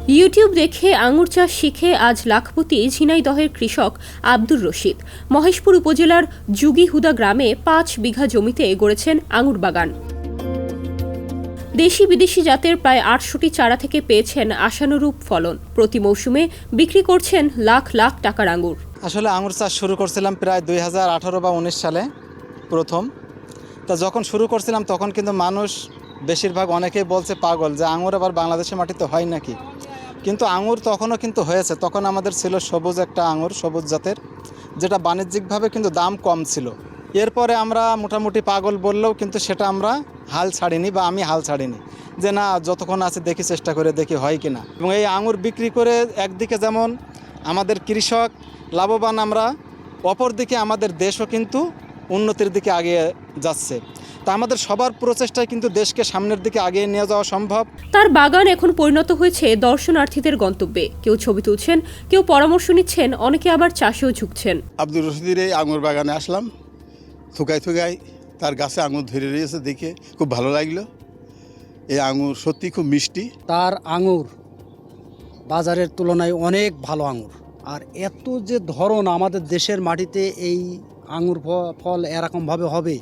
YouTube দেখে আঙুর চাষ শিখে আজ লাখপতি ঝিনাইদহের কৃষক আব্দুর রশিদ। মহেশপুর উপজেলার যুগীহুদা গ্রামে ৫ বিঘা জমিতে গড়েছেন আঙুর বাগান। দেশি বিদেশি জাতের প্রায় ৮০০টি চারা থেকে পেয়েছেন আশানুরূপ ফলন। প্রতি মৌসুমে বিক্রি করছেন লাখ লাখ টাকার আঙুর। আসলে আঙুর চাষ শুরু করছিলাম প্রায় 2018 বা 19 সালে প্রথম। তা যখন শুরু করছিলাম তখন কিন্তু মানুষ বেশিরভাগ অনেকেই বলছে পাগল, যে আঙুর আবার বাংলাদেশের মাটিতে হয় নাকি। কিন্তু আঙুর তখনও কিন্তু হয়েছে। তখন আমাদের ছিল সবুজ একটা আঙুর, সবুজ জাতের, যেটা বাণিজ্যিকভাবে কিন্তু দাম কম ছিল। এরপরে আমরা মোটামুটি পাগল বললেও কিন্তু সেটা আমরা হাল ছাড়িনি, বা আমি হাল ছাড়িনি, যে না যতক্ষণ আছে দেখি, চেষ্টা করে দেখি হয় কিনা। এবং এই আঙুর বিক্রি করে একদিকে যেমন আমাদের কৃষক লাভবান আমরা, অপরদিকে আমাদের দেশও কিন্তু উন্নতির দিকে এগিয়ে যাচ্ছে। তা আমাদের সবার প্রচেষ্টায় কিন্তু দেশকে সামনের দিকে এগিয়ে নিয়ে যাওয়া সম্ভব। তার বাগান এখন পরিণত হয়েছে দর্শনার্থীদের গন্তব্যে। কেউ ছবি তুলছেন, কেউ পরামর্শ নিচ্ছেন, অনেকে আবার চাষেও ঝুঁকছেন। আব্দুর রশিদের এই আঙুর বাগানে আসলাম, থুকাই তার গাছে আঙুর ধরে রয়েছে, দেখে খুব ভালো লাগলো। এই আঙুর সত্যি খুব মিষ্টি। তার আঙুর বাজারের তুলনায় অনেক ভালো আঙুর। আর এত যে ধরন আমাদের দেশের মাটিতে এই আঙুর ফল এরকমভাবে হবে,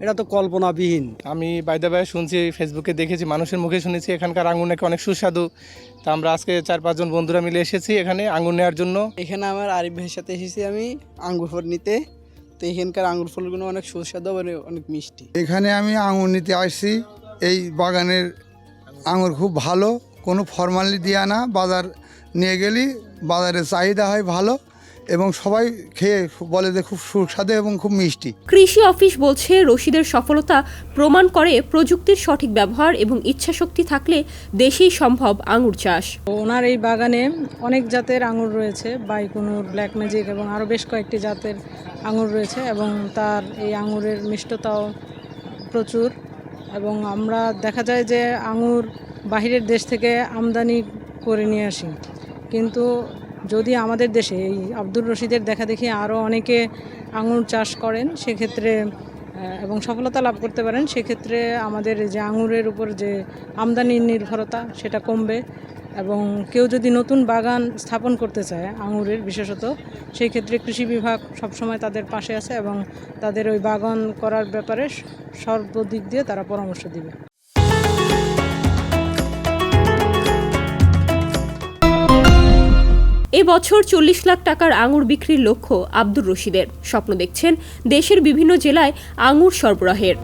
এটা তো কল্পনাবিহীন। আমি বাইদা ভাই শুনছি, ফেসবুকে দেখেছি, মানুষের মুখে শুনেছি এখানকার আঙুর নাকি অনেক সুস্বাদু। তা আমরা আজকে ৪-৫ জন বন্ধুরা মিলে এসেছি এখানে আঙুর নেওয়ার জন্য। এখানে আমার আরিফ ভাইয়ের সাথে এসেছি আমি আঙ্গুর ফল নিতে। তো এখানকার আঙ্গুর ফলগুলো অনেক সুস্বাদু, অনেক মিষ্টি। এখানে আমি আঙুর নিতে আসছি। এই বাগানের আঙুর খুব ভালো, কোনো ফরমালি দেওয়া না। বাজার নিয়ে গেলে বাজারে চাহিদা হয় ভালো, এবং সবাই খেয়ে বলে যে খুব সুস্বাদু এবং খুব মিষ্টি। কৃষি অফিস বলছে, রশিদের সফলতা প্রমাণ করে প্রযুক্তির সঠিক ব্যবহার এবং ইচ্ছাশক্তি থাকলে দেশেই সম্ভব আঙুর চাষ। ওনার এই বাগানে অনেক জাতের আঙুর রয়েছে, বাইকুনুর, ব্ল্যাক ম্যাজিক এবং আরও বেশ কয়েকটি জাতের আঙুর রয়েছে, এবং তার এই আঙুরের মিষ্টতাও প্রচুর। এবং আমরা দেখা যায় যে আঙুর বাহিরের দেশ থেকে আমদানি করে নিয়ে আসি, কিন্তু যদি আমাদের দেশে এই আব্দুর রশিদের দেখা দেখি আরও অনেকে আঙুর চাষ করেন সেক্ষেত্রে এবং সফলতা লাভ করতে পারেন, সেক্ষেত্রে আমাদের যে আঙুরের উপর যে আমদানির নির্ভরতা সেটা কমবে। এবং কেউ যদি নতুন বাগান স্থাপন করতে চায় আঙুরের বিশেষত, সেই ক্ষেত্রে কৃষি বিভাগ সবসময় তাদের পাশে আছে এবং তাদের ওই বাগান করার ব্যাপারে সর্বদিক দিয়ে তারা পরামর্শ দিবে। এবছর 40 লাখ টাকার আঙুর বিক্রির লক্ষ্য আব্দুর রশিদের। স্বপ্ন দেখছেন দেশের বিভিন্ন জেলায় আঙুর সরবরাহের।